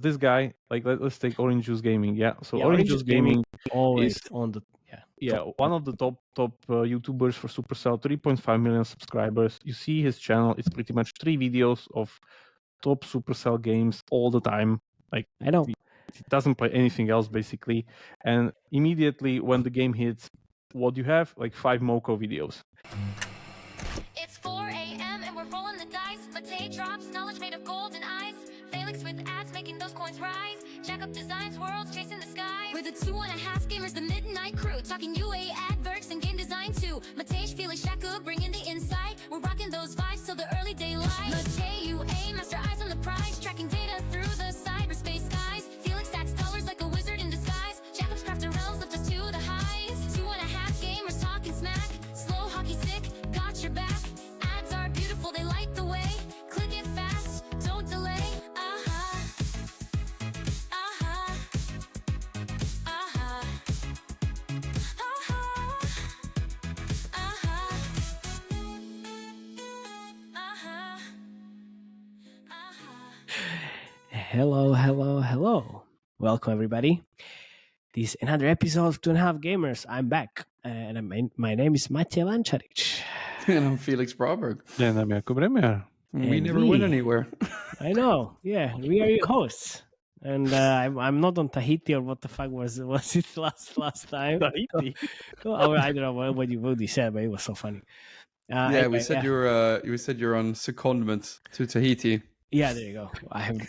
this guy, like let's take Orange Juice Gaming. Yeah, so Yeah, Orange Juice Gaming always is on the one of the top YouTubers for Supercell, 3.5 million subscribers. You see his channel; it's pretty much 3 videos of top Supercell games all the time. Like I know. He doesn't play anything else basically, and immediately when the game hits, what you have like 5 MoCo videos. It's 4 a.m. and we're rolling the dice. Matei drops knowledge made of gold and ice. Felix with ads making those coins rise. Jack up designs, worlds chasing the sky. We're the 2.5 gamers, the midnight crew. Talking UA adverts and game design too. Matei, Felix, Shaka bringing the insight. We're rocking those vibes till the early daylight. Matei, UA, master eyes on the prize. Tracking data through the cyberspace skies. Felix stacks dollars like a wizard in disguise. Jacob's crafting realms lift us to the highs. 2.5 gamers talking smack. Slow hockey stick, got your back. Ads are beautiful, they light the way. Click it fast, don't delay. Hello. Welcome, everybody. This is another episode of 2.5 Gamers. I'm back, and my name is Matej Lančarič. And I'm Felix Broberg. And I'm Jakub Remmer. We never went anywhere. I know. Yeah, we are your hosts. And I'm not on Tahiti, or what the fuck was it last time? Tahiti. I don't know what you said, but it was so funny. Anyway, we said you said you're on secondment to Tahiti. Yeah, there you go. I have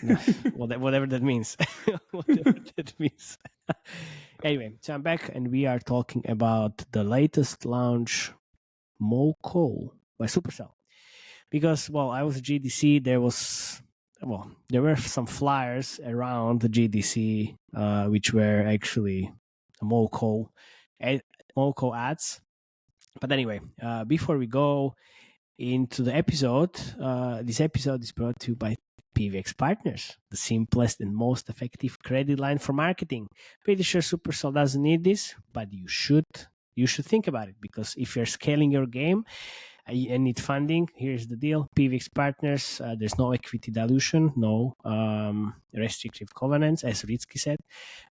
whatever that means. Whatever that means. Anyway, so I'm back, and we are talking about the latest launch, MoCo by Supercell. Because, I was at GDC. There were some flyers around the GDC, which were actually MoCo ads. But anyway, before we go into the episode, this episode is brought to you by PVX Partners, the simplest and most effective credit line for marketing. Pretty sure Supercell doesn't need this, but you should think about it, because if you're scaling your game and need funding, here's the deal. PVX Partners, there's no equity dilution, no restrictive covenants, as Ritsky said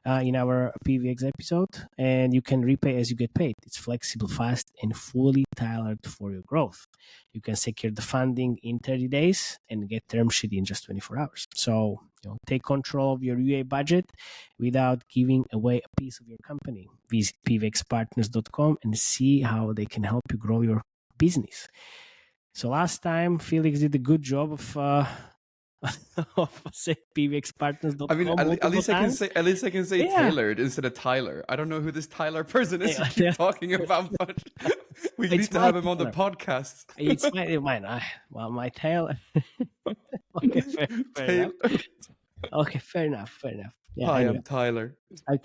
in our PVX episode, and you can repay as you get paid. It's flexible, fast, and fully tailored for your growth. You can secure the funding in 30 days and get term sheet in just 24 hours. So take control of your UA budget without giving away a piece of your company. Visit pvxpartners.com and see how they can help you grow your business. So last time Felix did a good job of say pvxpartners.com. I mean, at least I can say tailored instead of Tyler. I don't know who this Tyler person is you keep talking about, but we need to have him on the podcast. It's mine. My Taylor. Okay, fair enough. Okay, fair enough. Yeah, Hi, anyway. I'm Tyler. I'm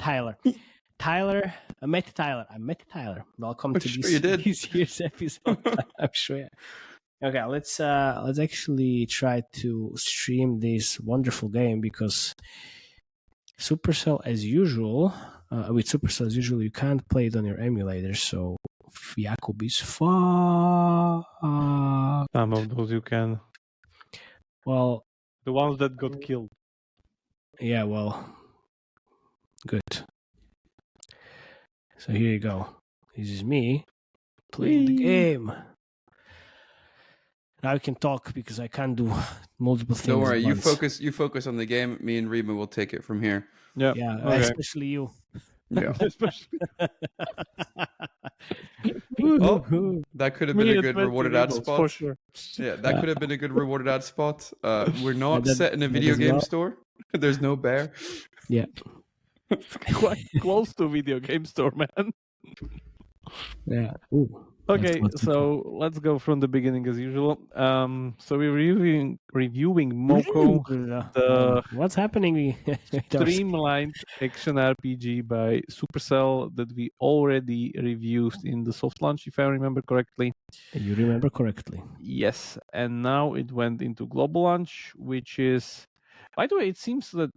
Tyler. I met Tyler. Welcome to this year's episode. I'm sure. Yeah. Okay, let's actually try to stream this wonderful game, because Supercell as usual, you can't play it on your emulator. So Jakub is far. Some of those you can. Well, the ones that got killed. Yeah, good. So here you go. This is me playing the game. Now I can talk, because I can't do multiple things. Don't worry, you focus on the game. Me and Rima will take it from here. Yeah, okay. Especially you. Yeah. Oh, that could have been a good rewarded ad spot. For sure. Yeah, that could have been a good rewarded ad spot. We're not set in a video game store. There's no bear. Yeah. Quite close to video game store, man. Yeah. Ooh, okay, so let's go from the beginning as usual. So we're reviewing MoCo, what's happening? streamlined action RPG by Supercell that we already reviewed in the soft launch, if I remember correctly. You remember correctly. Yes, and now it went into global launch, which is, by the way, it seems that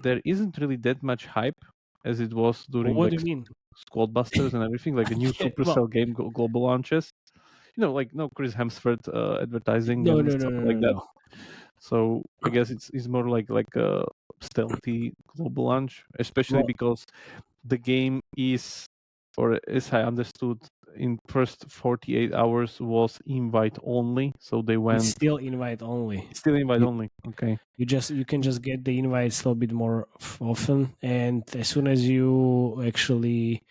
there isn't really that much hype as it was during what do you mean? Squad Busters and everything, like a new Supercell game global launches. No Chris Hemsworth advertising. No. That. So I guess it's more like a stealthy global launch, especially because the game is, or as I understood, in first 48 hours was invite only. So they went. It's still invite only. Still invite only. Okay. You can just get the invites a little bit more often, and as soon as you actually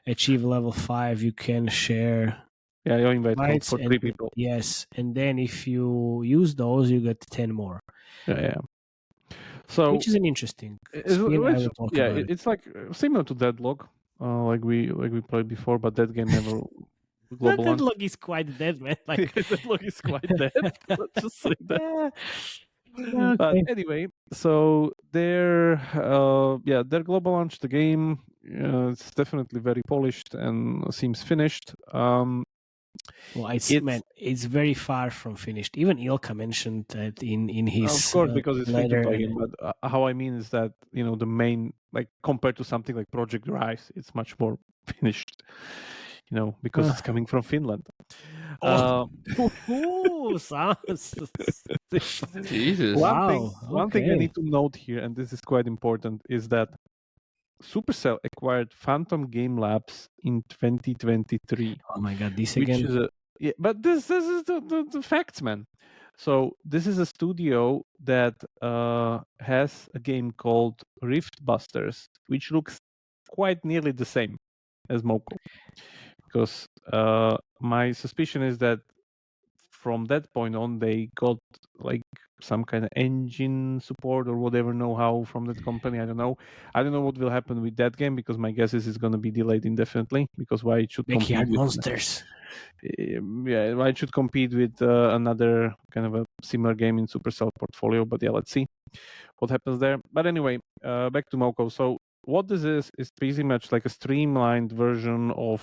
achieve level 5, you can share. Yeah, your invite code invites for 3 people. Yes, and then if you use those, you get 10 more. Yeah. So which is an interesting spin. I will talk about it. It's like similar to Deadlock, like we played before, but that game never global launch. Deadlock is quite dead, man. Like Deadlock is quite dead. Let's just say that. Yeah. But anyway, so their global launch, the game, it's definitely very polished and seems finished. Well, it's very far from finished. Even Ilka mentioned that in his of course, because it's free to letter. play game. But how I mean is that the main, like compared to something like Project Rise, it's much more finished. Because it's coming from Finland. Jesus! One thing I need to note here, and this is quite important, is that Supercell acquired Phantom Game Labs in 2023. Oh my god, this again? But this is the facts, man. So this is a studio that has a game called Rift Busters, which looks quite nearly the same as MoCo. Because my suspicion is that from that point on, they got like some kind of engine support or whatever know-how from that company. I don't know what will happen with that game, because my guess is it's going to be delayed indefinitely, because why it should Backyard Monsters. Why it should compete with another kind of a similar game in Supercell portfolio. But yeah, let's see what happens there. But anyway, back to MoCo. So what this is pretty much like a streamlined version of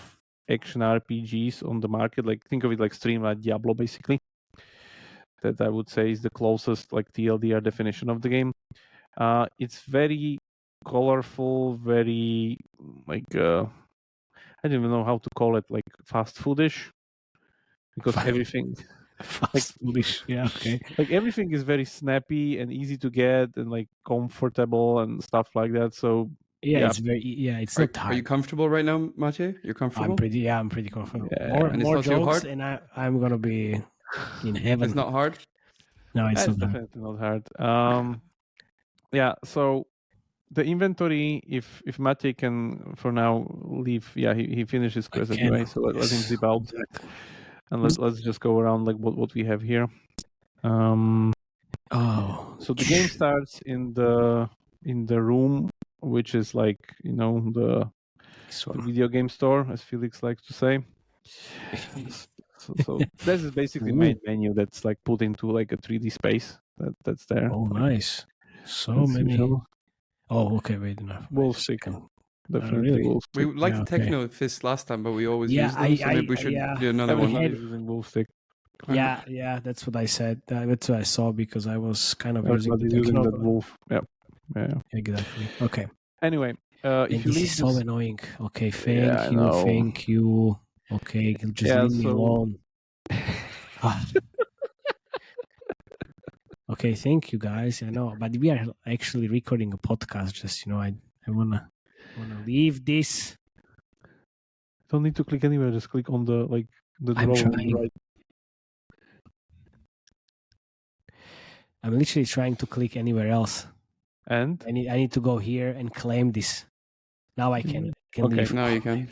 action RPGs on the market. Like think of it like streamlined Diablo, basically. That I would say is the closest like TLDR definition of the game. It's very colorful, very like I don't even know how to call it, like fast foodish, because everything fast foodish. Yeah, okay. Like everything is very snappy and easy to get and like comfortable and stuff like that. So it's very it's not hard. Are you comfortable right now, Matej? You're comfortable? I'm pretty comfortable. Yeah. More jokes, and I'm gonna be in heaven. It's not hard? No, it's not definitely not hard. Yeah, so the inventory, if Matej can for now leave, he finishes quest anyway, so let him zip out. Exactly. And let's just go around like what we have here. So the game starts in the room, which is like the video game store, as Felix likes to say. So this is basically main menu that's like put into like a 3D space that's there. Oh, nice! So many. Oh, okay. Wait enough. Wolf stick. Definitely. Really? Wolf stick. We liked the Techno Fist last time, but we always use them. So maybe we should do another one. Using Wolf stick. Yeah, that's what I said. That's what I saw, because I was kind of using that Wolf. Yeah. Exactly. Okay. Anyway, if you this is so annoying. Okay, thank you. Okay, just leave me alone. Okay, thank you guys. I know, but we are actually recording a podcast. Just I wanna leave this. Don't need to click anywhere. Just click on the I'm draw. trying. Right. I'm literally trying to click anywhere else. And I need to go here and claim this. Now I can leave. Now you can.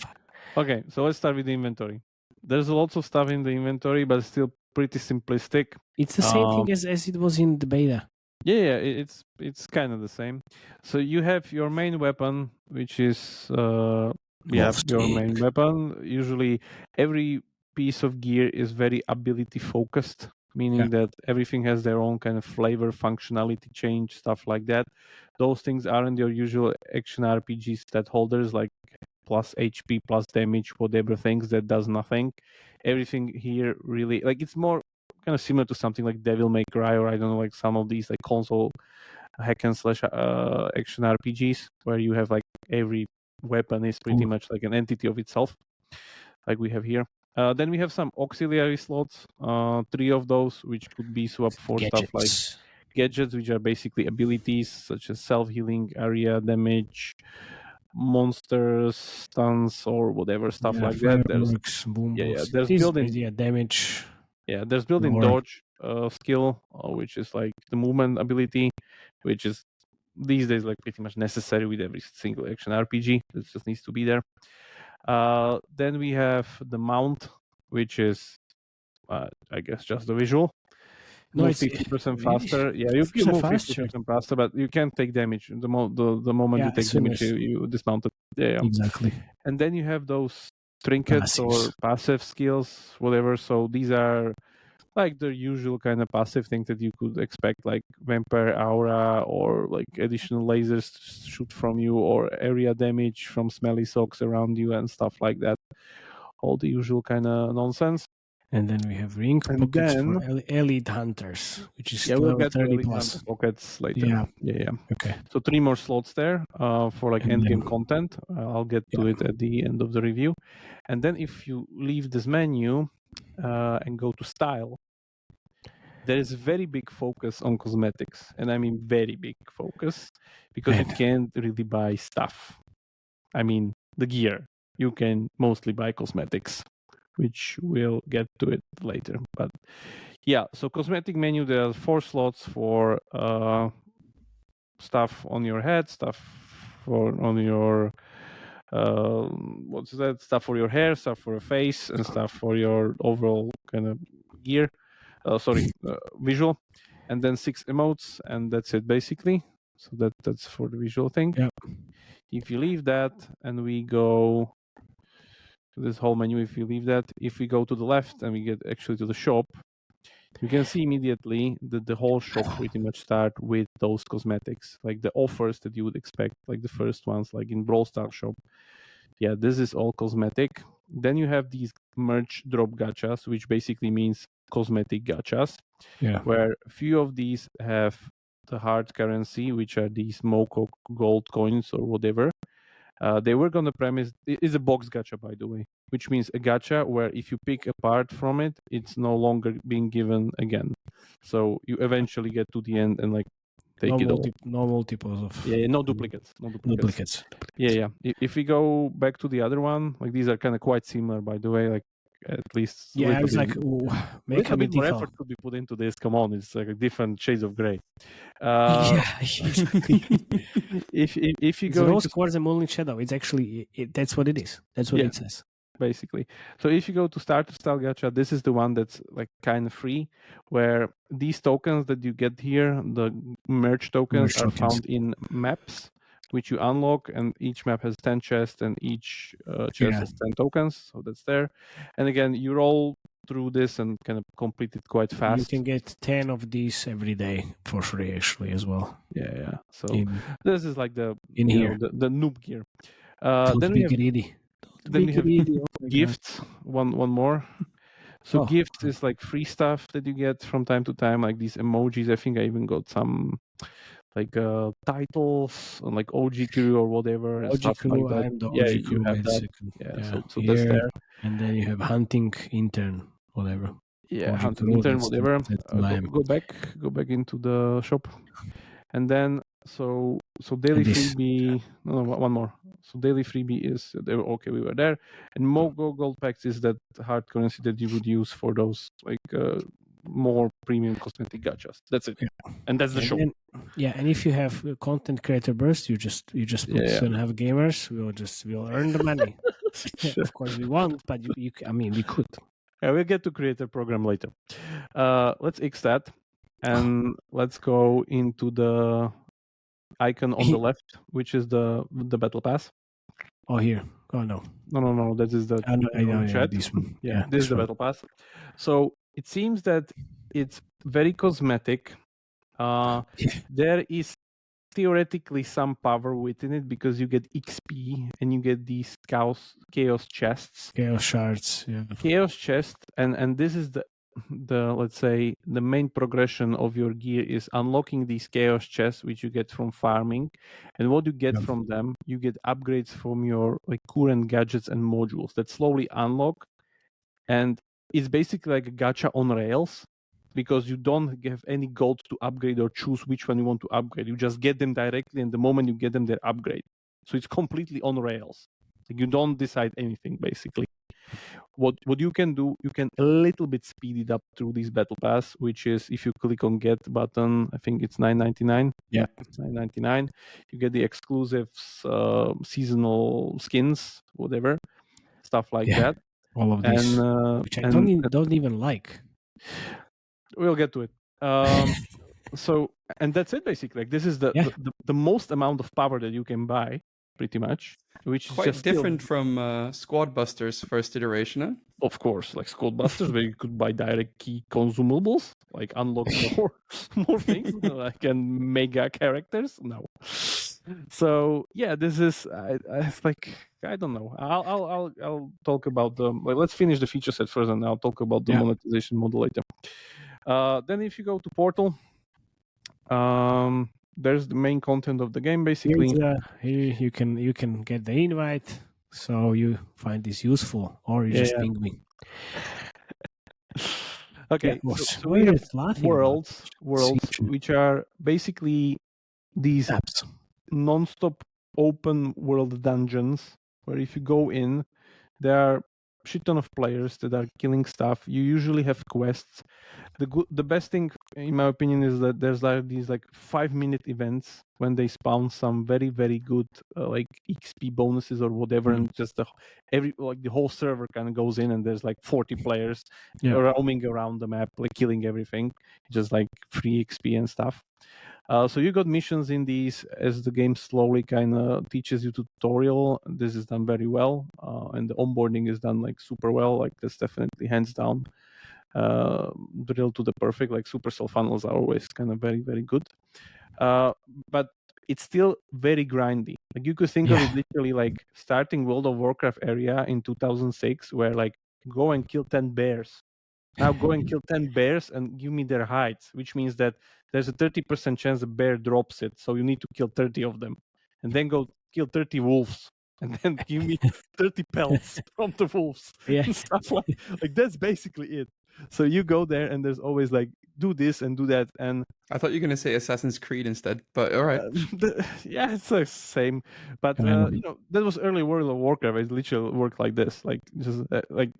Okay, so let's start with the inventory. There's lots of stuff in the inventory, but still pretty simplistic. It's the same thing as it was in the beta. Yeah, it's kind of the same. So you have your main weapon, which is your main weapon. Usually, every piece of gear is very ability focused, meaning that everything has their own kind of flavor, functionality change, stuff like that. Those things aren't your usual action RPG stat holders like plus HP, plus damage, whatever things that does nothing. Everything here really, like, it's more kind of similar to something like Devil May Cry, or I don't know, like some of these like console hack and slash action RPGs, where you have like every weapon is pretty much like an entity of itself, like we have here. Then we have some auxiliary slots, 3 of those, which could be swapped for stuff like gadgets, which are basically abilities such as self-healing, area damage, monsters, stuns, or whatever stuff like that. Fireworks, boom, there's built-in damage. Yeah, there's built-in dodge skill, which is like the movement ability, which is these days like pretty much necessary with every single action RPG. It just needs to be there. Then we have the mount, which is I guess just the visual. No, move it's 50% faster. Yeah, you can move 50% faster, but you can't take damage. The moment you take damage, you dismount it. Yeah, exactly. And then you have those trinkets or passive skills, whatever. So these are like the usual kind of passive thing that you could expect, like vampire aura or like additional lasers shoot from you or area damage from smelly socks around you and stuff like that. All the usual kind of nonsense. And then we have ring pockets for elite hunters, which is we'll get 30 plus pockets later. Yeah. Okay. So 3 more slots there for like endgame content. I'll get to it at the end of the review. And then if you leave this menu and go to style, there is a very big focus on cosmetics, and I mean very big focus, because you can't really buy stuff. I mean the gear. You can mostly buy cosmetics, which we'll get to it later. But yeah, so cosmetic menu, there are 4 slots for stuff on your head, stuff on your what's that? Stuff for your hair, stuff for your face, and stuff for your overall kind of gear. Visual, and then 6 emotes, and that's it basically. So that's for the visual thing. Yeah. If you leave that and we go to this whole menu, if we go to the left and we get actually to the shop, you can see immediately that the whole shop pretty much start with those cosmetics, like the offers that you would expect, like the first ones, like in Brawl Stars shop. Yeah, this is all cosmetic. Then you have these merch drop gachas, which basically means cosmetic gachas, where a few of these have the hard currency, which are these MoCo gold coins or whatever. They were going to premise, it's a box gacha, by the way, which means a gacha where if you pick a part from it, it's no longer being given again. So you eventually get to the end and like take it all. No multiples of... Yeah, no duplicates. No duplicates. Yeah. If we go back to the other one, like these are kind of quite similar, by the way, like at least it's like make a bit more effort to be put into this. Come on, it's like a different shades of gray. Exactly. if you go rose quartz and moonlit shadow, it's actually that's what it is. That's what it says. Basically. So if you go to starter style gacha, this is the one that's like kind of free, where these tokens that you get here, the merch tokens, are found in maps, which you unlock, and each map has 10 chests, and each chest has 10 tokens, so that's there. And again, you roll through this and kind of complete it quite fast. You can get 10 of these every day for free, actually, as well. Yeah. So this is like the noob gear. Then we have gifts. One more. So gifts is like free stuff that you get from time to time, like these emojis. I think I even got some like titles on like OG crew or whatever and OG stuff crew, like that. I'm the OG crew. You have that. So that's there. And then you have hunting intern, whatever. Yeah, hunting intern, whatever. Go back into the shop, and then so daily freebie. No, one more. So daily freebie is okay. We were there, and MoCo gold packs is that hard currency that you would use for those like more premium cosmetic gachas. That's it, and that's the shop. And if you have content creator burst, you just put 2.5 gamers. We'll earn the money. Of course we won't, but we could. Yeah, we'll get to creator program later. Let's X that, and let's go into the icon on the left, which is the battle pass. Oh, here. Oh no. No. That is the chat. This one. This is the battle pass. So it seems that it's very cosmetic. There is theoretically some power within it because you get XP and you get these chaos chests, chaos shards, chaos chest, and this is the let's say the main progression of your gear is unlocking these chaos chests, which you get from farming. And what you get from them, you get upgrades from your like current gadgets and modules that slowly unlock, and it's basically like a gacha on rails because you don't have any gold to upgrade or choose which one you want to upgrade. You just get them directly, and the moment you get them, they upgrade. So it's completely on rails. Like, you don't decide anything basically. What you can do, you can a little bit speed it up through this battle pass, which is if you click on get button, I think it's $9.99. Yeah, it's $9.99. You get the exclusive seasonal skins, whatever stuff like that. All of these, which I don't even like. We'll get to it. So, and that's it basically. Like, this is the most amount of power that you can buy, pretty much, which quite is just different from Squad Busters first iteration. Huh? Of course, like Squad Busters, where you could buy direct key consumables, like unlock more things, like, and mega characters. No. So yeah, this is it's like, I don't know. I'll talk about the, like, let's finish the feature set first, and I'll talk about the monetization model later. Then if you go to Portal, there's the main content of the game basically. Here you can get the invite, so you find this useful, or you just ping me. Okay, so we have worlds Siege. which are basically these non-stop open world dungeons where if you go in, there are shit ton of players that are killing stuff. You usually have quests. The best thing, in my opinion, is that there's like these like 5-minute events when they spawn some very, very good like XP bonuses or whatever, and just the whole server kind of goes in, and there's like 40 players roaming around the map, like killing everything, just like free XP and stuff. So you got missions in these as the game slowly kind of teaches you tutorial. This is done very well, and the onboarding is done like super well. Like, that's definitely hands down drill to the perfect. Like, Supercell funnels are always kind of very, very good, but it's still very grindy. Like, you could think of it literally like starting World of Warcraft area in 2006, where like, go and kill 10 bears. Now go and kill 10 bears and give me their hides, which means that there's a 30% chance a bear drops it, so you need to kill 30 of them, and then go kill 30 wolves, and then give me 30 pelts from the wolves. And stuff like that's basically it. So you go there, and there's always like, do this and do that. And I thought you were going to say Assassin's Creed instead, but all right. It's the same. But that was early World of Warcraft. It literally worked like this. Like, just like,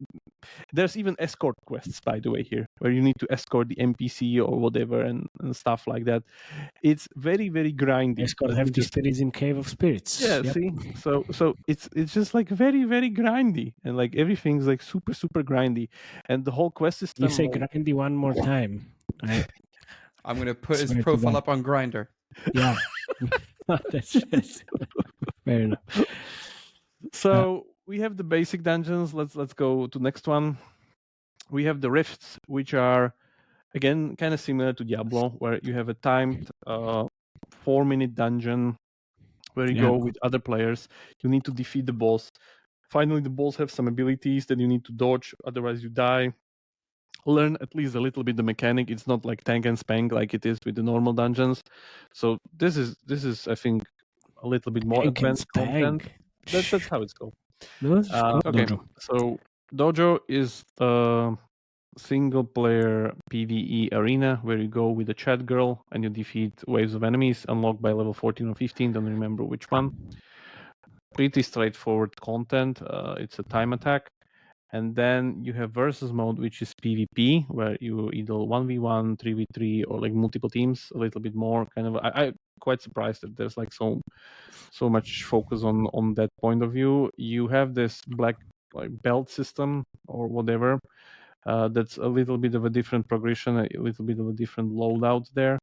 there's even escort quests, by the way, here, where you need to escort the NPC or whatever and stuff like that. It's very, very grindy. Escort have the spirits in Cave of Spirits. Yeah, see? So it's just like very, very grindy, and like everything's like super, super grindy. And the whole quest system. You say grindy one more time. I'm going to put his profile up on Grindr. Yeah. That's fair enough. So we have the basic dungeons. Let's go to next one. We have the rifts, which are, again, kind of similar to Diablo, where you have a timed 4-minute dungeon where you go with other players. You need to defeat the boss. Finally, the boss have some abilities that you need to dodge, otherwise you die. Learn at least a little bit the mechanic. It's not like tank and spank like it is with the normal dungeons. So this is I think a little bit more advanced content. That's how it's called. Okay, Dojo. So Dojo is a single player PvE arena where you go with a chat girl and you defeat waves of enemies unlocked by level 14 or 15, don't remember which one. Pretty straightforward content. It's a time attack. And then you have versus mode, which is PvP, where you either 1v1, 3v3, or like multiple teams, a little bit more. Kind of, I'm quite surprised that there's like so much focus on that point of view. You have this black like belt system or whatever. That's a little bit of a different progression, a little bit of a different loadout there.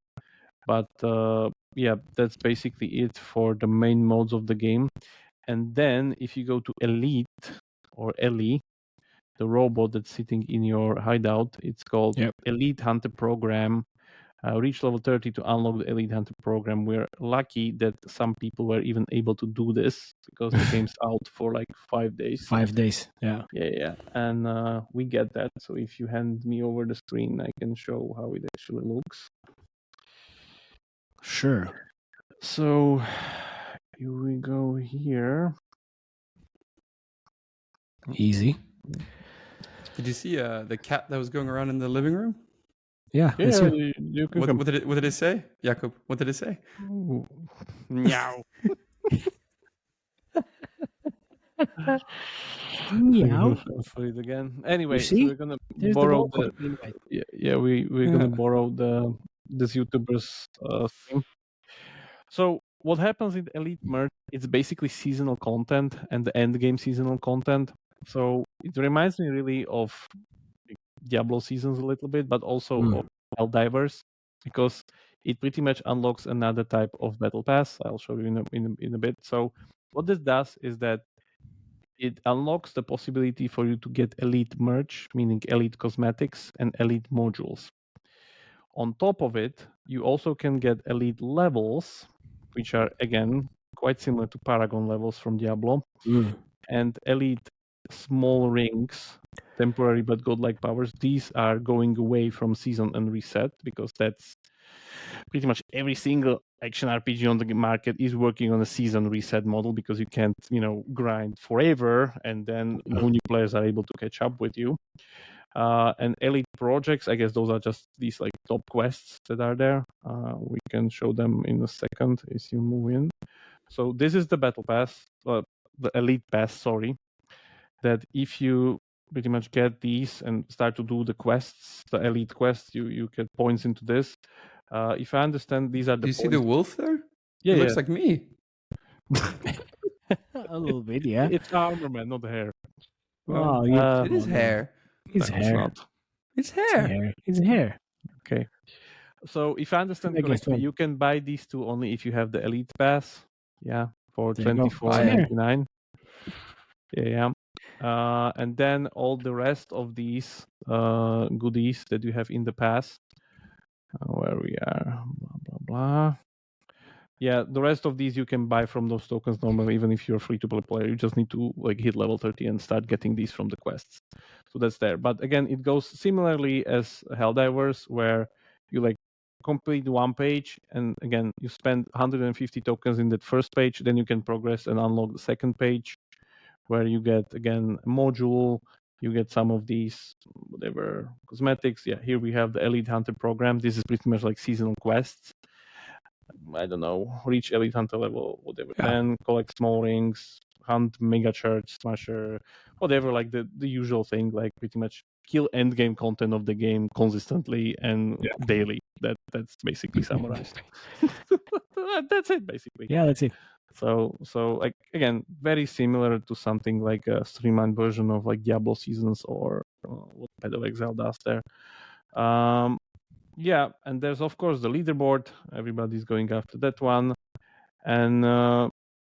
But yeah, that's basically it for the main modes of the game. And then if you go to Elite or Ellie, the robot that's sitting in your hideout, it's called Elite Hunter Program. Reach level 30 to unlock the Elite Hunter Program. We're lucky that some people were even able to do this because the game's out for like 5 days. 5 days, yeah. Yeah. And we get that. So if you hand me over the screen, I can show how it actually looks. Sure. So here we go here. Easy. Did you see the cat that was going around in the living room? Yeah. Let's hear it. you can come. What did it say, Jakub? What did it say? Meow. Meow. For it again. Anyway, so see? we're gonna There's borrow the the invite. we're gonna borrow this YouTuber's theme. So what happens in Elite Merge? It's basically seasonal content and the Endgame seasonal content. So it reminds me really of Diablo seasons a little bit, but also of Helldivers, because it pretty much unlocks another type of battle pass. I'll show you in a bit. So what this does is that it unlocks the possibility for you to get elite merch, meaning elite cosmetics and elite modules. On top of it, you also can get elite levels, which are again quite similar to Paragon levels from Diablo, and elite small rings, temporary but godlike powers. These are going away from season and reset, because that's pretty much every single action RPG on the market is working on a season reset model, because you can't, grind forever and then no new players are able to catch up with you. And elite projects, I guess those are just these like top quests that are there. We can show them in a second as you move in. So this is the battle pass, the elite pass, sorry, that if you pretty much get these and start to do the quests, the elite quests, you get points into this. If I understand, these are the Do you see the wolf there? Yeah, it looks like me. A little bit, yeah. It's armor, man, not hair. Oh, It is hair. It's No, hair. It's not. It's hair. It's hair. Okay. So if I understand Against correctly, one. you can buy these two only if you have the elite pass. Yeah, for There you go. $24.99. Yeah. And then all the rest of these goodies that you have in the pass, where we are, blah blah blah. Yeah, the rest of these you can buy from those tokens normally, even if you're a free-to-play player. You just need to like hit level 30 and start getting these from the quests. So that's there. But again, it goes similarly as Helldivers, where you like complete one page, and again, you spend 150 tokens in that first page, then you can progress and unlock the second page, where you get again a module, you get some of these whatever cosmetics. Yeah, here we have the Elite Hunter program. This is pretty much like seasonal quests. I don't know, reach Elite Hunter level, whatever, 10, collect small rings, hunt Mega Church, Smasher, whatever, like the usual thing, like pretty much kill endgame content of the game consistently and daily. That's basically summarized. That's it, basically. Yeah, that's it. So like again, very similar to something like a streamlined version of like Diablo Seasons or what PVX does there. Yeah, and there's of course the leaderboard. Everybody's going after that one, and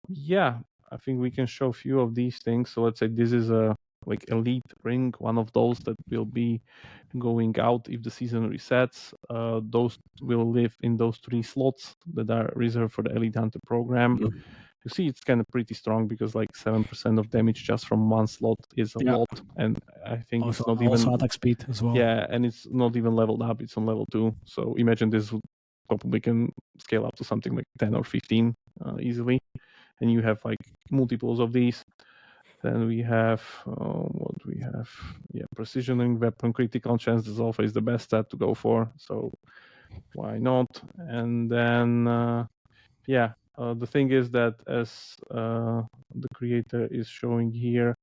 yeah, I think we can show a few of these things. So let's say this is a like elite ring, one of those that will be going out if the season resets. Those will live in those 3 slots that are reserved for the Elite Hunter program. You see, it's kind of pretty strong because like 7% of damage just from one slot is a lot, and I think Also, it's not even attack speed as well. Yeah, and it's not even leveled up; it's on level 2. So imagine this would probably can scale up to something like 10 or 15 easily, and you have like multiples of these. Then we have what we have. Yeah, precisioning weapon, critical chance is always the best stat to go for. So why not? And then the thing is that as the creator is showing here,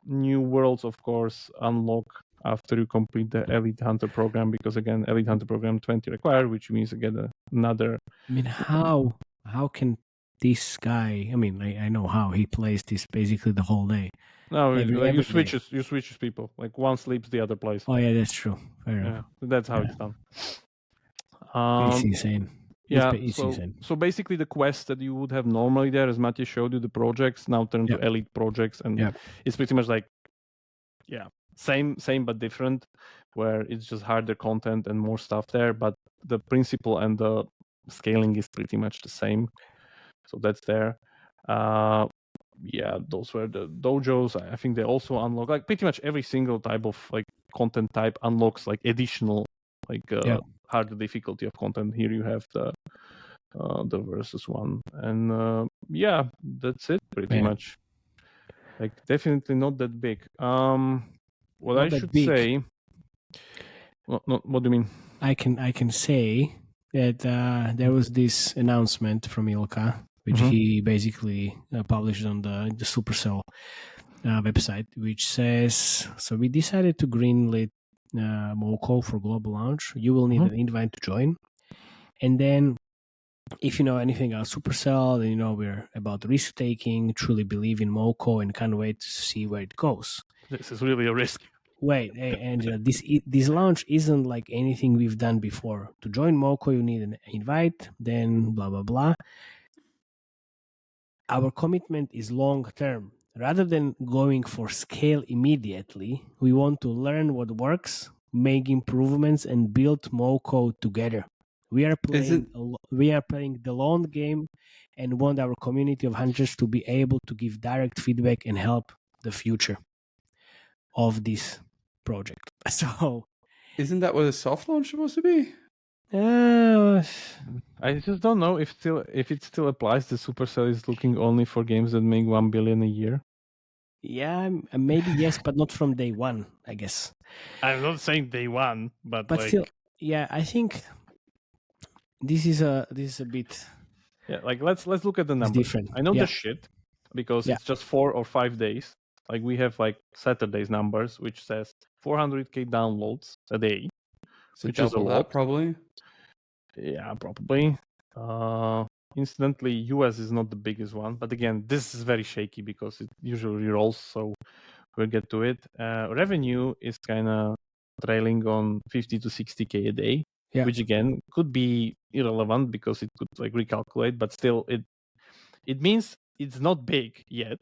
new worlds of course unlock after you complete the Elite Hunter program, because again, Elite Hunter program 20 required, which means again another. I mean, how can this guy? I mean, I know how he plays this basically the whole day. No, you switches people. Like one sleeps, the other plays. Oh yeah, that's true. Fair enough. That's how it's done. It's insane. It's insane. So basically, the quests that you would have normally there, as Matthew showed you, the projects now turn to elite projects, and it's pretty much like, same but different, where it's just harder content and more stuff there, but the principle and the scaling is pretty much the same. So that's there. Those were the dojos. I think they also unlock like pretty much every single type of like content type unlocks like additional like harder difficulty of content. Here you have the versus one, and that's it pretty much. Like definitely not that big. What I should say. What do you mean? I can say that there was this announcement from Ilka, which he basically published on the Supercell website, which says, so we decided to greenlit MoCo for global launch. You will need an invite to join. And then if you know anything about Supercell, then you know we're about risk taking, truly believe in MoCo, and can't wait to see where it goes. This is really a risk. Wait, hey, Angela, this launch isn't like anything we've done before. To join MoCo, you need an invite, then blah, blah, blah. Our commitment is long term. Rather than going for scale immediately, we want to learn what works, make improvements, and build MoCo together. We are playing the long game and want our community of hunters to be able to give direct feedback and help the future of this project. So, isn't that what a soft launch supposed to be? I just don't know if it still applies. The Supercell is looking only for games that make 1 billion a year. Yeah, maybe yes, but not from day one, I guess. I'm not saying day one, but like, still, yeah, I think this is a bit. Yeah, like let's look at the numbers. Different. I know the shit because it's just 4 or 5 days. Like we have like Saturday's numbers, which says 400k downloads a day, so which is a lot. Probably. Yeah, probably. Instantly, US is not the biggest one, but again, this is very shaky because it usually rolls. So we'll get to it. Revenue is kind of trailing on 50 to 60k a day, which again could be irrelevant because it could like recalculate, but still it means it's not big yet.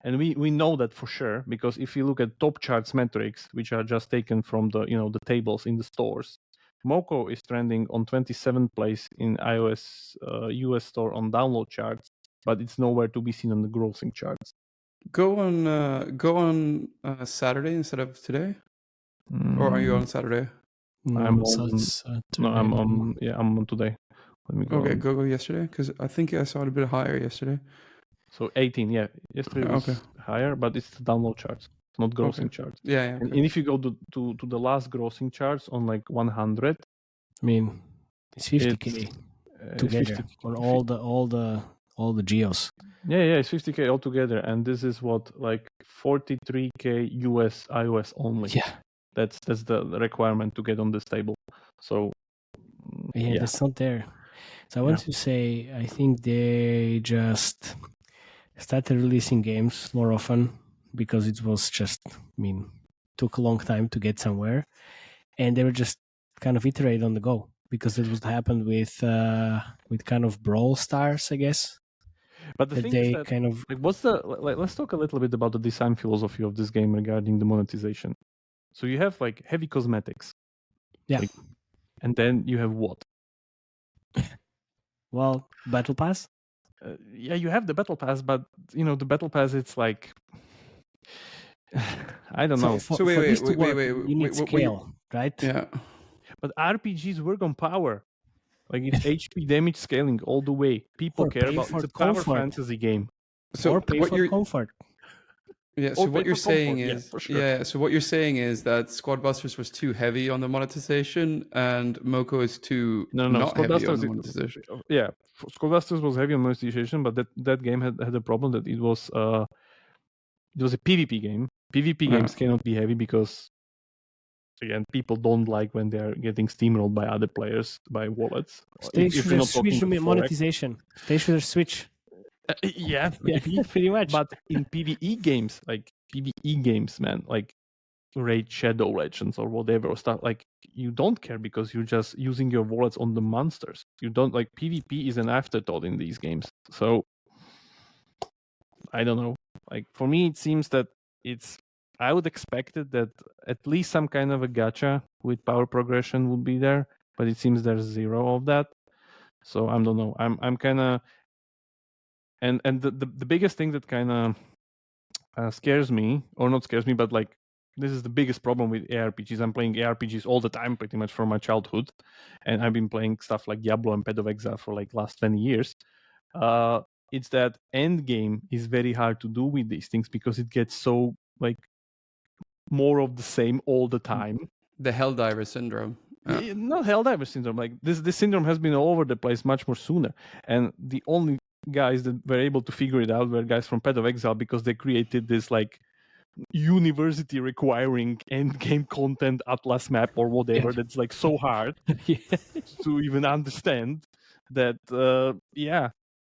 And we know that for sure, because if you look at top charts metrics, which are just taken from the the tables in the stores, MoCo is trending on 27th place in iOS US store on download charts, but it's nowhere to be seen on the grossing charts. Go on Saturday instead of today, or are you on Saturday? I'm on today. Let me go. Okay, go yesterday because I think I saw it a bit higher yesterday. So 18, yeah. Yesterday was higher, but it's the download charts, not grossing charts. Yeah. And if you go to the last grossing charts on like 100, I mean, it's 50k together on all the geos. Yeah, it's 50k altogether, and this is what like 43k US iOS only. Yeah, that's the requirement to get on this table. So yeah, that's not there. So I want to say, I think they just started releasing games more often because it was just, took a long time to get somewhere, and they were just kind of iterate on the go because that's what happened with kind of Brawl Stars, I guess. But the thing is that kind of like, let's talk a little bit about the design philosophy of this game regarding the monetization. So you have like heavy cosmetics, and then you have what? Well, Battle Pass. Yeah, you have the Battle Pass, but the Battle Pass, it's like I don't know. So wait, you need scale, right? Yeah. But RPGs work on power. Like it's HP damage scaling all the way. People care about it's a power fantasy game. So pay for comfort. Yeah, so what you're saying is so what you're saying is that Squadbusters was too heavy on the monetization and MoCo is too not heavy on the monetization. Yeah, Squadbusters was heavy on monetization, but that game had a problem that it was a PvP game. PvP games cannot be heavy because again, people don't like when they're getting steamrolled by other players by wallets. Stage switch monetization. Stage switch. Yeah, maybe. Pretty much. But in PvE games, man, like Raid Shadow Legends or whatever or stuff, like you don't care because you're just using your wallets on the monsters. You don't like PvP is an afterthought in these games. So I don't know. Like for me, it seems that I would expect it that at least some kind of a gacha with power progression would be there, but it seems there's zero of that. So I don't know. I'm kind of and the biggest thing that kind of scares me, or not scares me, but like this is the biggest problem with ARPGs. I'm playing ARPGs all the time, pretty much from my childhood, and I've been playing stuff like Diablo and Path of Exile for like last 20 years. It's that Endgame is very hard to do with these things because it gets so like more of the same all the time. The Helldiver syndrome. Not Helldiver syndrome. Like this syndrome has been all over the place much more sooner, and the only guys that were able to figure it out were guys from Path of Exile, because they created this like university requiring endgame content atlas map or whatever that's like so hard to even understand that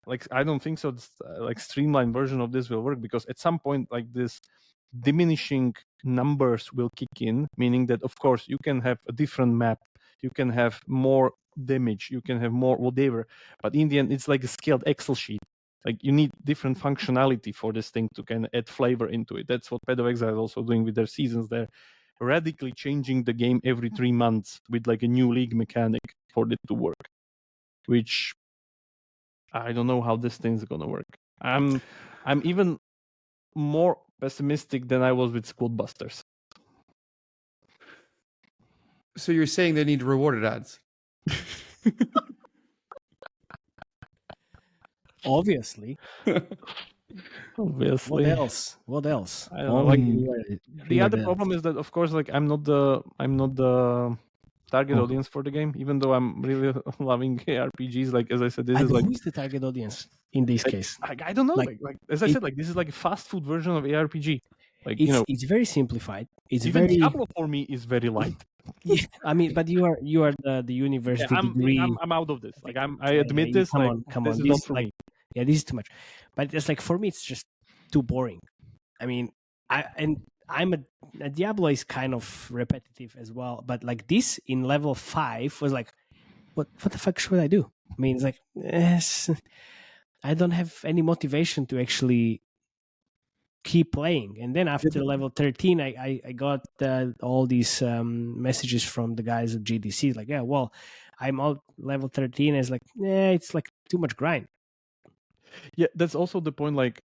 like I don't think so like streamlined version of this will work, because at some point like this diminishing numbers will kick in, meaning that of course you can have a different map, you can have more damage, you can have more whatever, but in the end it's like a scaled Excel sheet. Like you need different functionality for this thing to kind of add flavor into it. That's what Path of Exile is also doing with their seasons. They're radically changing the game every 3 months with like a new league mechanic for it to work, which I don't know how this thing's gonna work. I'm even more pessimistic than I was with Squad Busters. So you're saying they need rewarded ads? Obviously. Obviously. What else? I don't know, like the other problem is that of course like I'm not the target audience for the game, even though I'm really loving ARPGs. Like as I said, this is like, who is the target audience in this case? I don't know. Like as I said, like this is like a fast food version of ARPG. Like it's very simplified. It's even very Diablo for me is very light. Yeah, I mean, but you are the university degree. I'm out of this. Like I admit this. Come like, on. This is This not for me. Yeah, this is too much. But it's like for me, it's just too boring. I mean, I'm a Diablo is kind of repetitive as well. But like this in level 5 was like, what the fuck should I do? I mean, it's like I don't have any motivation to actually keep playing. And then after level 13 I got all these messages from the guys at GDC like, yeah, well, I'm all level 13. It's like, it's like too much grind. Yeah, that's also the point. Like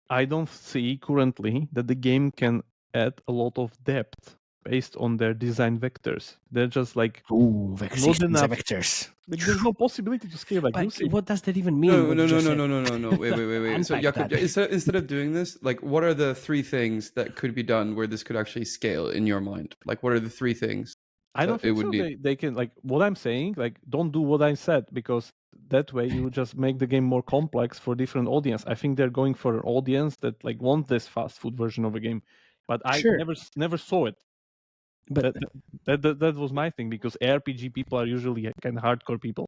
I don't see currently that the game can add a lot of depth based on their design vectors. They're just like vectors. Like, there's no possibility to scale. Like, what does that even mean? No. Wait. So Jakub, instead of doing this, like, what are the 3 things that could be done where this could actually scale in your mind? Like, what are the 3 things? I don't think so. They can, like, what I'm saying, like, don't do what I said, because that way you just make the game more complex for different audience. I think they're going for an audience that like want this fast food version of a game, but I never saw it. But that was my thing, because ARPG people are usually kind of hardcore people.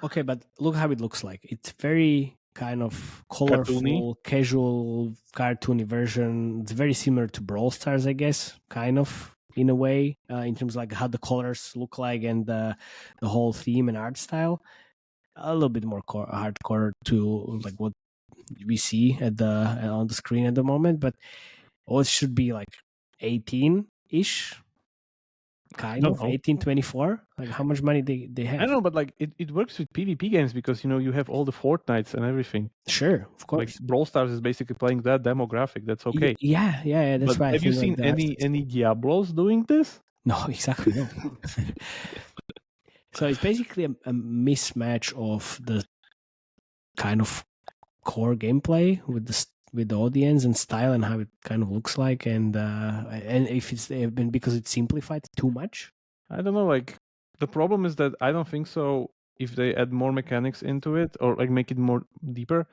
Okay, but look how it looks like. It's very kind of colorful, cartoony. Casual, cartoony version. It's very similar to Brawl Stars, I guess, kind of in a way, in terms of like how the colors look like and the whole theme and art style. A little bit more hardcore to like what we see on the screen at the moment, but it should be like 18-ish. Kind of 18-24. Like how much money they have? I don't know, but like it works with PvP games, because you have all the Fortnites and everything. Sure, of course. Like Brawl Stars is basically playing that demographic. That's okay. Yeah. That's why. Have you seen any Diablos doing this? No, exactly. No. So it's basically a mismatch of the kind of core gameplay with the audience and style and how it kind of looks like, and if it's been because it's simplified too much. I don't know. Like the problem is that I don't think so. If they add more mechanics into it or like make it more deeper,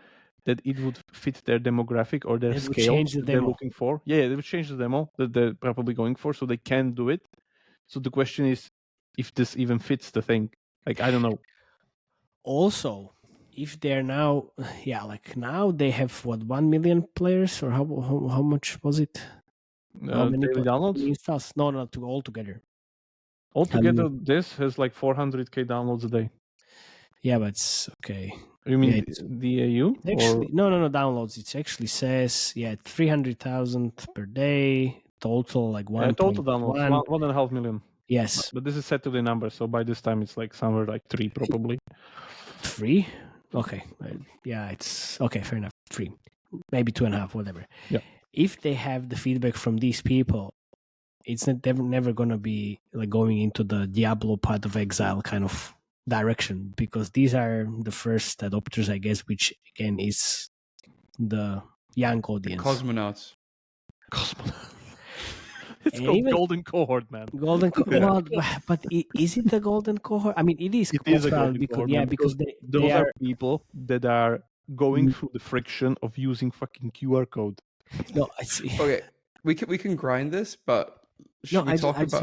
that it would fit their demographic or their scale that they're looking for. Yeah, they would change the demo that they're probably going for, so they can do it. So the question is, if this even fits the thing. Like I don't know. Also, if they're now, like now they have 1 million players, or how much was it? How many downloads? Installs? No, all together. Altogether, this has like 400k downloads a day. Yeah, but it's okay. You mean DAU? Actually, no, downloads. It actually says 300,000 per day. Total like 1. Total downloads 1.5 million. Yes, but this is Saturday number, so by this time it's like somewhere like 3 probably. 3? Okay, it's okay. Fair enough. 3, maybe 2.5, whatever. Yeah. If they have the feedback from these people, it's never gonna be like going into the Diablo Path of Exile kind of direction, because these are the first adopters, I guess, which again is the young audience. Cosmonauts. It's called golden cohort, man. Golden cohort. Well, but is it the golden cohort? I mean, it is. It is a golden cohort. Yeah, because those are people that are going through the friction of using fucking QR code. No, I see. Okay, we can grind this, but should we talk about?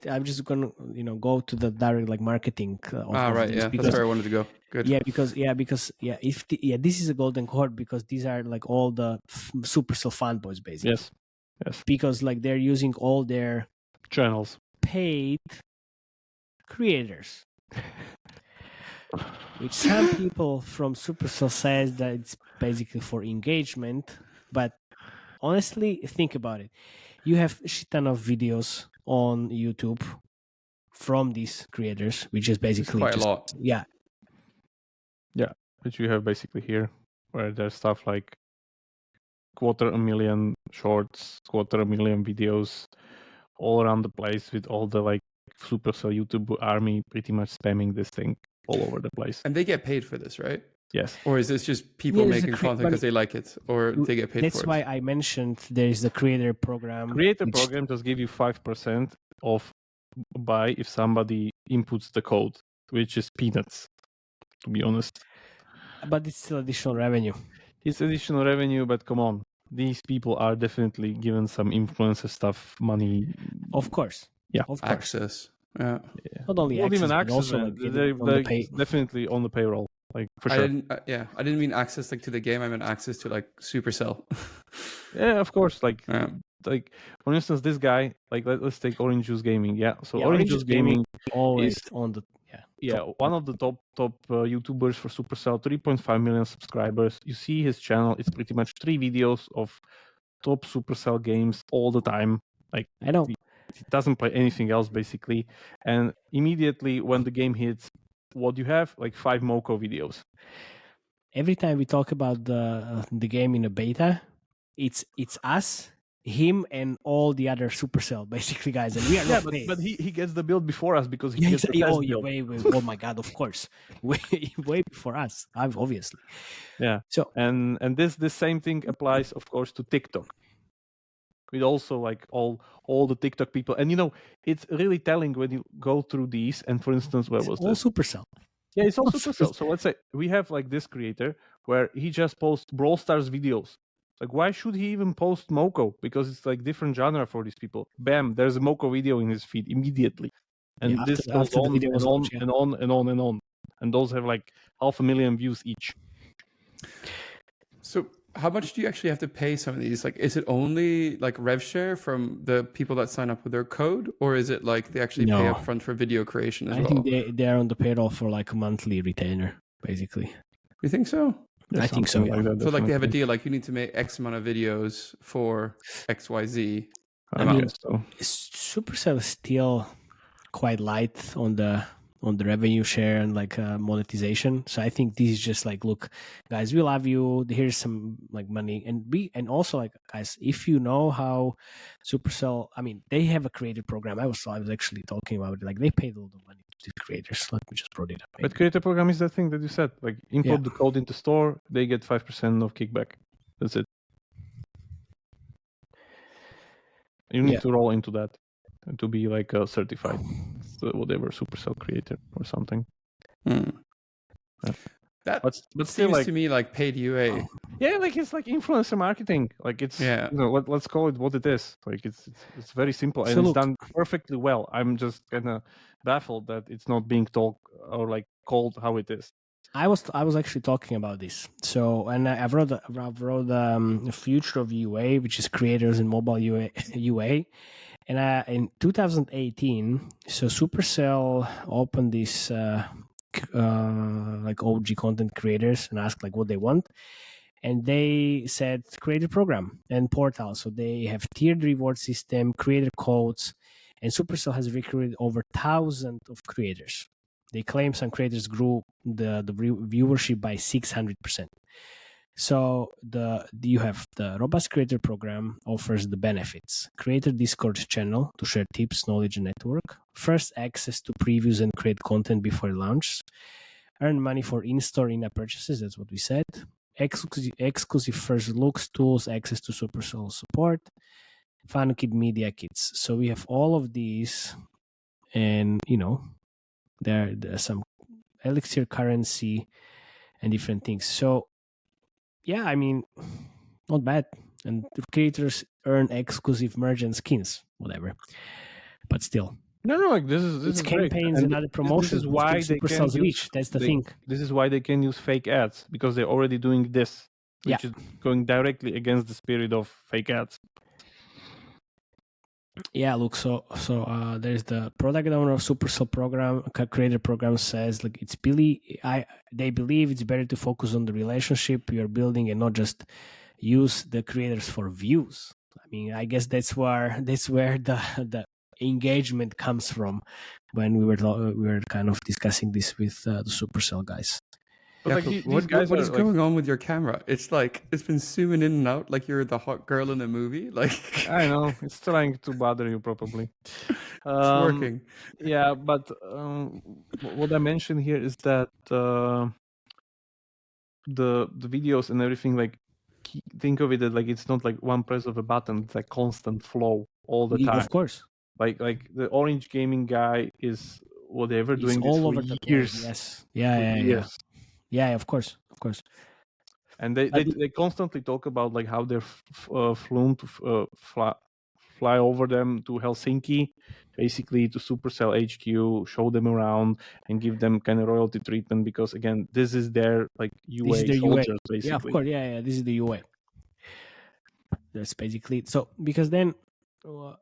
I'm just gonna go to the direct marketing. Right. Yeah, that's where I wanted to go. Good. Yeah, because this is a golden cohort because these are all the Supercell fanboys basically. Yes. Because they're using all their channels paid creators, which some people from Supercell says that it's basically for engagement, but honestly, think about it. You have a shit ton of videos on YouTube from these creators, which is basically quite a lot. Yeah, which you have basically here, where there's stuff like 250,000 shorts, 250,000 videos, all around the place with all the Supercell YouTube army pretty much spamming this thing all over the place. And they get paid for this, right? Yes. Or is this just people making content because they like it, or they get paid for it? That's why I mentioned there is the creator program. Program just give you 5% of buy if somebody inputs the code, which is peanuts, to be honest. But it's still additional revenue. It's additional revenue, but come on. These people are definitely given some influencer stuff money. Of course. Yeah. Of course. Access. Yeah. Not only access, even but access, also they're definitely on the payroll. For sure. I didn't mean access to the game. I meant access to Supercell. Yeah, of course. For instance, this guy, let's take Orange Juice Gaming. Yeah. So Orange Juice Gaming always on the one of the top YouTubers for Supercell, 3.5 million subscribers. You see his channel, it's pretty much 3 videos of top Supercell games all the time. I know. He doesn't play anything else basically. And immediately when the game hits, what you have? 5 MoCo videos. Every time we talk about the game in a beta, it's us, him, and all the other Supercell basically guys, and we are not paid. But he gets the build before us because he gets the build. Oh my god, of course, way before us, obviously. Yeah. So and this same thing applies, of course, to TikTok. With also all the TikTok people, and it's really telling when you go through these. And for instance, where was all Supercell? Yeah, it's all Supercell. So let's say we have this creator where he just posts Brawl Stars videos. Why should he even post MoCo? Because it's different genre for these people. Bam, there's a MoCo video in his feed immediately, and this goes on and on. And those have 500,000 views each. So how much do you actually have to pay some of these? Is it only rev share from the people that sign up with their code, or is it they actually pay up front for video creation as well? I think they're on the payroll for a monthly retainer, basically. You think so? I think so. Yeah. So they have a deal you need to make X amount of videos for XYZ. I mean, Supercell is still quite light on the revenue share and monetization. So I think this is just look, guys, we love you. Here's some money, and also guys, if you know how Supercell, I mean, they have a creator program. I was actually talking about it. They paid a lot of money to the creators. Let me just put it up. But creator program is the thing that you said. Input the code into store, they get 5% of kickback. That's it. You need to roll into that to be certified, whatever Supercell creator or something. Yeah. That seems to me paid UA. Yeah, it's influencer marketing. It's let's call it what it is. It's very simple and it's done perfectly well. I'm just kind of baffled that it's not being talked or called how it is. I was actually talking about this. So, and I've wrote the future of UA, which is creators in mobile UA. And in 2018, so Supercell opened this OG content creators and asked what they want, and they said creator program and portal. So they have tiered reward system, creator codes, and Supercell has recruited over 1,000 of creators. They claim some creators grew the viewership by 600%. So you have the robust creator program offers the benefits: creator Discord channel to share tips, knowledge, and network; first access to previews and create content before launch; earn money for in-store in-app purchases. That's what we said. Exclusive first looks, tools, access to Supercell support; Fun Kid Media Kits. So we have all of these, and there's some Elixir currency and different things. So yeah, I mean, not bad. And the creators earn exclusive merge and skins, whatever. But still, no, like this is campaigns and other promotions. This is why they can use reach. That's the thing. This is why they can use fake ads, because they're already doing this, which is going directly against the spirit of fake ads. Yeah, look. So there's the product owner of Supercell program, creator program says like they believe it's better to focus on the relationship you're building and not just use the creators for views. I mean, I guess that's where the engagement comes from when we were kind of discussing this with the Supercell guys. Yeah, like what is going on with your camera? It's like it's been zooming in and out like you're the hot girl in a movie. Like I know it's trying to bother you probably. It's working. Yeah, but what I mentioned here is that the videos and everything, like think of it as like it's not like one press of a button; it's like constant flow all the time. Of course. Like the Orange Gaming guy is whatever He's doing all this for over the years. place. Yes. Yeah. Yeah, of course. And they constantly talk about like how they're flown to fly over them to Helsinki, basically to Supercell HQ, show them around, and give them kind of royalty treatment because again, this is their like UA soldiers, basically. Yeah, of course. Yeah. This is the UA. That's basically so because then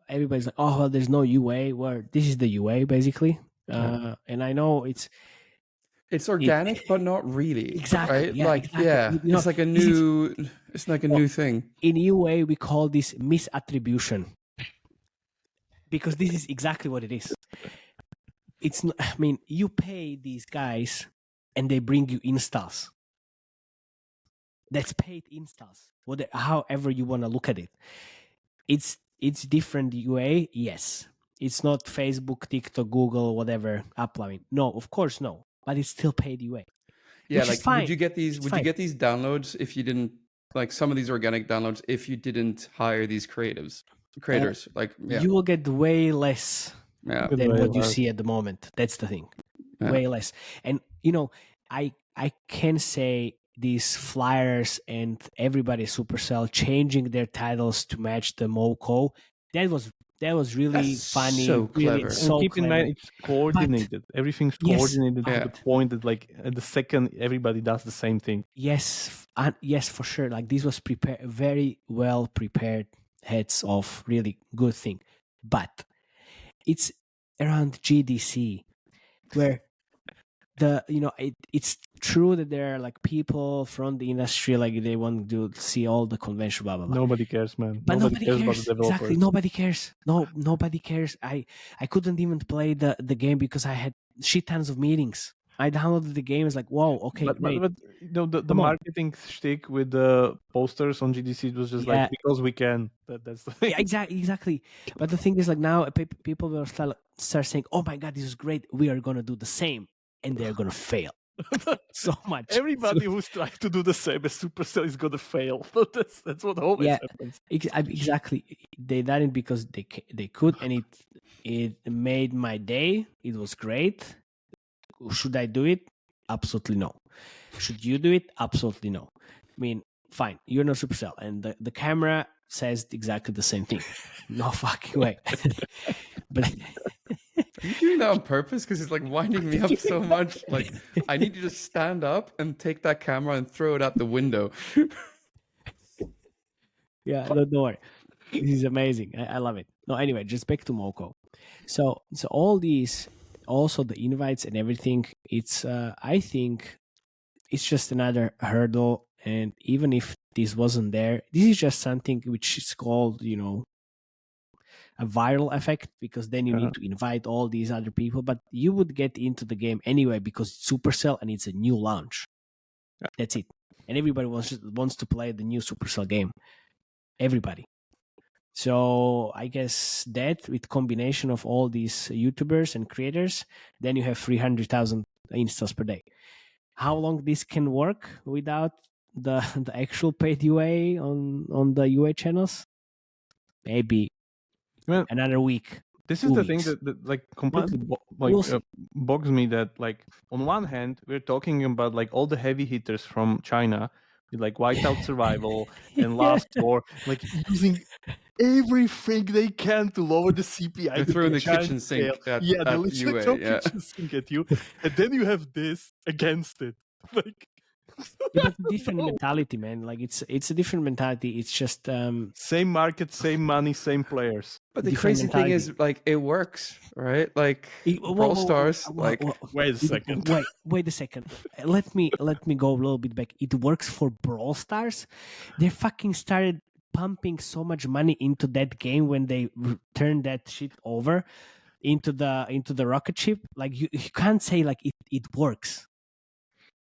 everybody's like, oh well, there's no UA. Well, this is the UA basically, and I know it's organic, but not really. Exactly. Right? Yeah, exactly. It's like a new. It's like a new thing. In UA, we call this misattribution because this is exactly what it is. It's not, I mean, you pay these guys, and they bring you installs. That's paid installs. However you want to look at it, it's different UA. Yes, it's not Facebook, TikTok, Google, whatever uploading. No, of course no. But it's still paid UA. Yeah, like would you get these? Would you get these downloads if you didn't like some of these organic downloads if you didn't hire these creators? You will get way less than what you see at the moment. That's the thing, way less. And I can say these flyers and everybody Supercell changing their titles to match the MoCo. That was really funny. So clever. And keep in mind, it's coordinated. Everything's coordinated to the point that, like, at the second, everybody does the same thing. Yes, yes, for sure. Like this was very well prepared. Heads off, really good thing. But it's around GDC where it's true that there are like people from the industry, like they want to see all the convention, blah blah blah. Nobody cares, man. But nobody cares about the developers. Exactly, nobody cares. No, nobody cares. I couldn't even play the game because I had shit tons of meetings. I downloaded the game. It's like, whoa, okay, great. But the marketing shtick with the posters on GDC was just like because we can. That's the thing. Yeah, exactly. But the thing is, like now people will start saying, "Oh my god, this is great. We are gonna do the same." And they're gonna fail so much. Everybody who's trying to do the same as Supercell is gonna fail. That's what always happens. Exactly. They done it because they could, and it made my day. It was great. Should I do it? Absolutely no. Should you do it? Absolutely no. I mean, fine. You're not Supercell, and the camera says exactly the same thing. No fucking way. But. Are you doing that on purpose? Because it's like winding me up so much. Like I need to just stand up and take that camera and throw it out the window. Yeah, don't worry. This is amazing. I love it. No, anyway, just back to MoCo. So all these, also the invites and everything. It's I think it's just another hurdle. And even if this wasn't there, this is just something which is called, a viral effect, because then you need to invite all these other people, but you would get into the game anyway because it's Supercell and it's a new launch. That's it. And everybody wants to play the new Supercell game. Everybody. So I guess that with combination of all these YouTubers and creators, then you have 300,000 installs per day. How long this can work without the actual paid UA on the UA channels? Maybe another week. This is the thing that like completely bogs me, that like on one hand we're talking about like all the heavy hitters from China with like Whiteout Survival and Last War, like using everything they can to lower the CPI. They're throwing the kitchen sink at they literally UA, throw kitchen sink at you, and then you have this against it. Like, it's a different mentality, man. Like it's a different mentality. It's just same market, same money, same players. But the crazy thing is, like, it works, right? Like Brawl Stars. Like, wait a second. Wait a second. Let me go a little bit back. It works for Brawl Stars. They fucking started pumping so much money into that game when they turned that shit over into the rocket ship. Like you can't say like it works.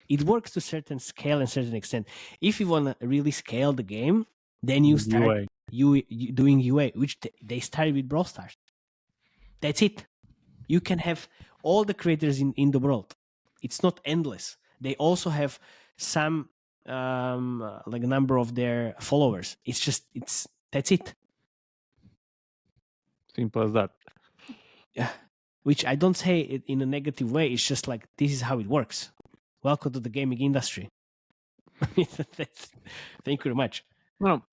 It works to a certain scale and certain extent. If you want to really scale the game, then you start doing UA, which they started with Brawl Stars. That's it. You can have all the creators in the world. It's not endless. They also have some like a number of their followers. That's it. Simple as that. Yeah. Which I don't say it in a negative way. It's just like, this is how it works. Welcome to the gaming industry. Thank you very much. No,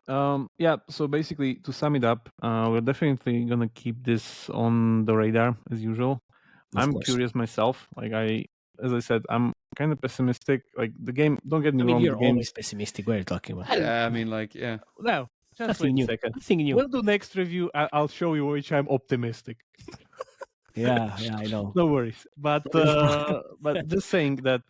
yeah. So basically, to sum it up, we're definitely gonna keep this on the radar as usual. I'm curious myself. Like as I said, I'm kind of pessimistic. Like the game, don't get me wrong. You're always pessimistic. What are you talking about? Yeah, I mean, like, yeah. No, just wait a second. Nothing new. We'll do next review. I'll show you which I'm optimistic. Yeah, I know. No worries. But just saying that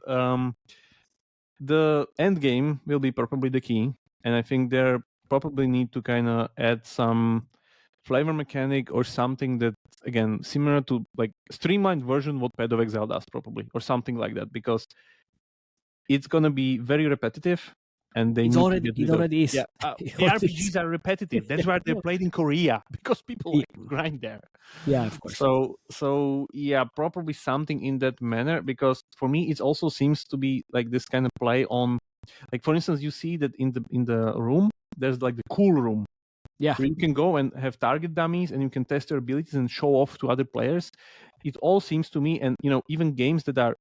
the end game will be probably the key, and I think they probably need to kind of add some flavor mechanic or something that, again, similar to like streamlined version what Path of Exile does probably, or something like that, because it's gonna be very repetitive. And it already is. Yeah, the RPGs are repetitive. That's why they're played in Korea, because people like grind there. Yeah, of course. So yeah, probably something in that manner. Because for me, it also seems to be like this kind of play on, like for instance, you see that in the room, there's like the cool room. Yeah, where you can go and have target dummies, and you can test your abilities and show off to other players. It all seems to me, and even games that are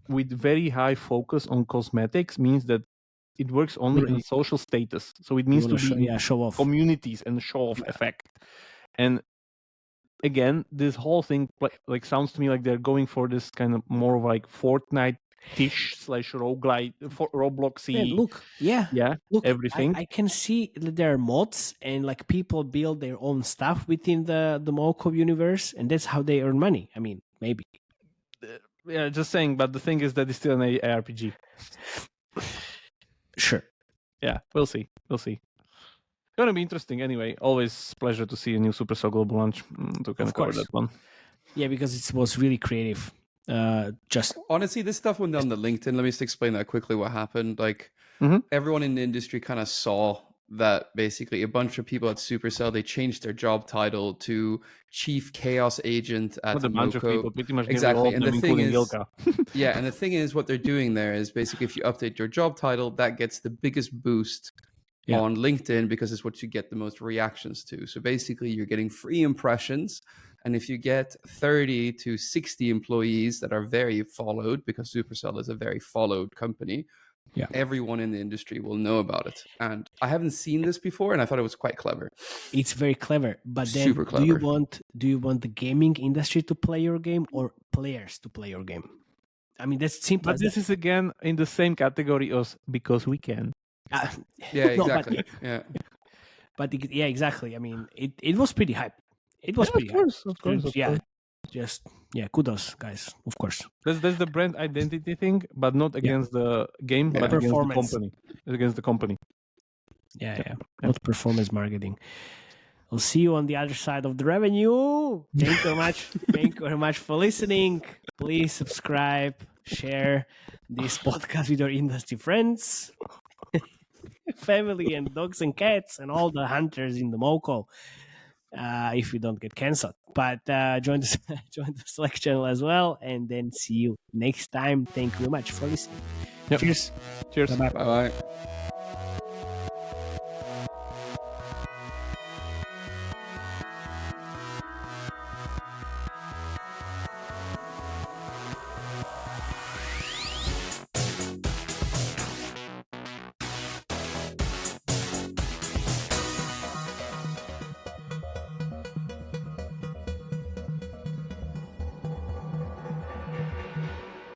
with very high focus on cosmetics means that it works only in social status. So it needs to be show off communities and show off effect. And again, this whole thing like sounds to me like they're going for this kind of more of like Fortnite-ish / roguelite, Roblox-y. Look, everything. I can see that there are mods and like people build their own stuff within the MoCo universe, and that's how they earn money. I mean, maybe. Yeah, just saying. But the thing is that it's still an ARPG. Sure. Yeah, we'll see. Gonna be interesting anyway. Always pleasure to see a new Supercell global launch to kind of cover that one. Yeah, because it was really creative. Just honestly, this stuff went down the LinkedIn. Let me just explain that quickly. What happened? Like everyone in the industry kind of saw that basically a bunch of people at Supercell, they changed their job title to Chief Chaos Agent at a bunch of people, pretty much exactly. And the thing is, Ilka. yeah, and the thing is, what they're doing there is basically if you update your job title, that gets the biggest boost on LinkedIn because it's what you get the most reactions to. So basically, you're getting free impressions. And if you get 30 to 60 employees that are very followed, because Supercell is a very followed company, everyone in the industry will know about it. And I haven't seen this before, and I thought it was quite clever. It's very clever. But then super clever. Do you want the gaming industry to play your game or players to play your game? I mean, that's simple. But this is again in the same category as because we can. Yeah, exactly. But exactly. I mean, it was pretty hype. It was pretty hype. Of course. Yeah. Just kudos, guys. Of course. That's the brand identity thing, but not against the game, but against the company. It's against the company. Yeah. Not performance marketing. I'll see you on the other side of the revenue. Thank you very much. Thank you very much for listening. Please subscribe, share this podcast with your industry friends, family, and dogs and cats, and all the hunters in the MoCo. If we don't get cancelled, but join the Slack channel as well, and then see you next time. Thank you very much for listening. Yep. Cheers. Bye bye.